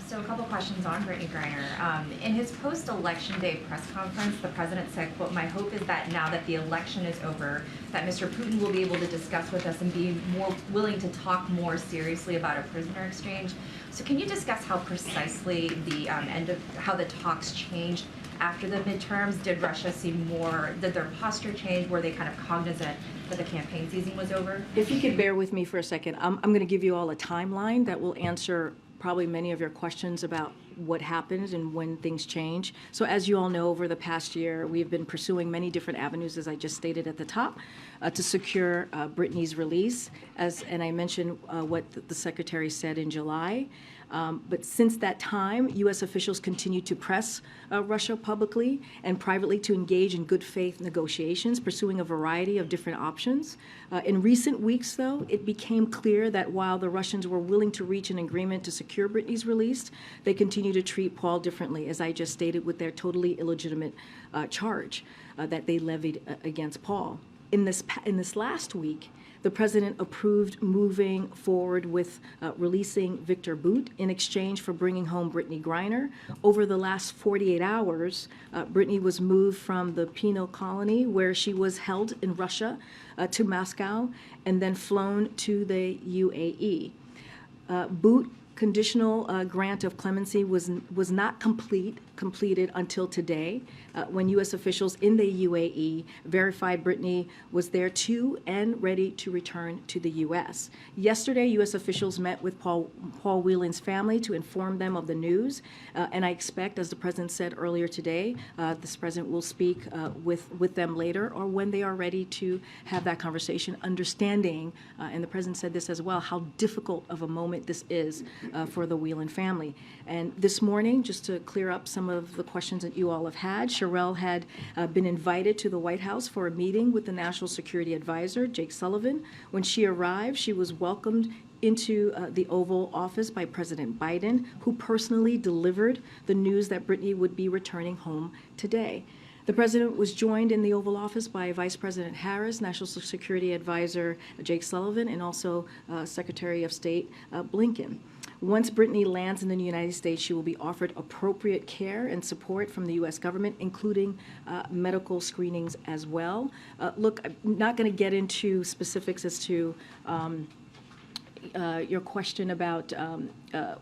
So a couple questions on Brittney Griner. In his post-election day press conference, the president said, quote, "My hope is that now that the election is over, that Mr. Putin will be able to discuss with us and be more willing to talk more seriously about a prisoner exchange." So can you discuss how precisely the how the talks changed after the midterms? Did Russia seem more, did their posture change? Were they kind of cognizant that the campaign season was over? If you could bear with me for a second, I'm going to give you all a timeline that will answer probably many of your questions about what happens and when things change. So as you all know, over the past year, we've been pursuing many different avenues, as I just stated at the top, to secure Brittney's release. And I mentioned what the Secretary said in July. But since that time, U.S. officials continue to press Russia publicly and privately to engage in good faith negotiations, pursuing a variety of different options. In recent weeks, though, it became clear that while the Russians were willing to reach an agreement to secure Brittney's release, they continue to treat Paul differently, as I just stated, with their totally illegitimate charge that they levied against Paul. In this last week, the president approved moving forward with releasing Viktor Bout in exchange for bringing home Brittney Griner. Over the last 48 hours, Brittney was moved from the penal colony where she was held in Russia to Moscow and then flown to the UAE. Bout conditional grant of clemency was not completed until today, when U.S. officials in the UAE verified Brittney was there too and ready to return to the U.S. Yesterday, U.S. officials met with Paul Whelan's family to inform them of the news, and I expect, as the president said earlier today, this president will speak with them later or when they are ready to have that conversation, understanding, and the president said this as well, how difficult of a moment this is for the Whelan family. And this morning, just to clear up some of the questions that you all have had, Sherelle had been invited to the White House for a meeting with the National Security Advisor, Jake Sullivan. When she arrived, she was welcomed into the Oval Office by President Biden, who personally delivered the news that Brittney would be returning home today. The president was joined in the Oval Office by Vice President Harris, National Security Advisor Jake Sullivan, and also Secretary of State Blinken. Once Brittney lands in the United States, she will be offered appropriate care and support from the U.S. government, including medical screenings as well. Look, I'm not going to get into specifics as to your question about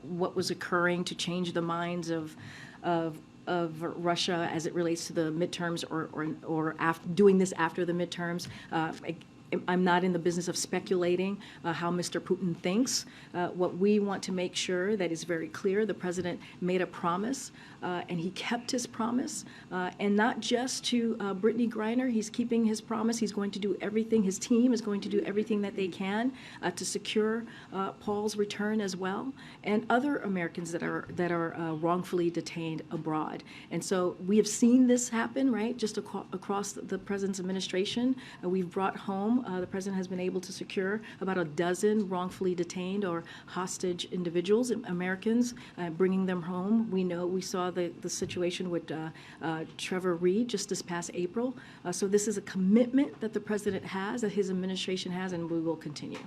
what was occurring to change the minds of Russia as it relates to the midterms or doing this after the midterms. I'm not in the business of speculating how Mr. Putin thinks. What we want to make sure that is very clear, the president made a promise and he kept his promise, and not just to Brittney Griner. He's keeping his promise. He's going to do everything, his team is going to do everything that they can to secure Paul's return as well, and other Americans that are wrongfully detained abroad. And so we have seen this happen, right, just across the president's administration. We've brought home, the president has been able to secure about a dozen wrongfully detained or hostage individuals, Americans, bringing them home. We saw the situation with Trevor Reed just this past April. So this is a commitment that the president has, that his administration has, and we will continue.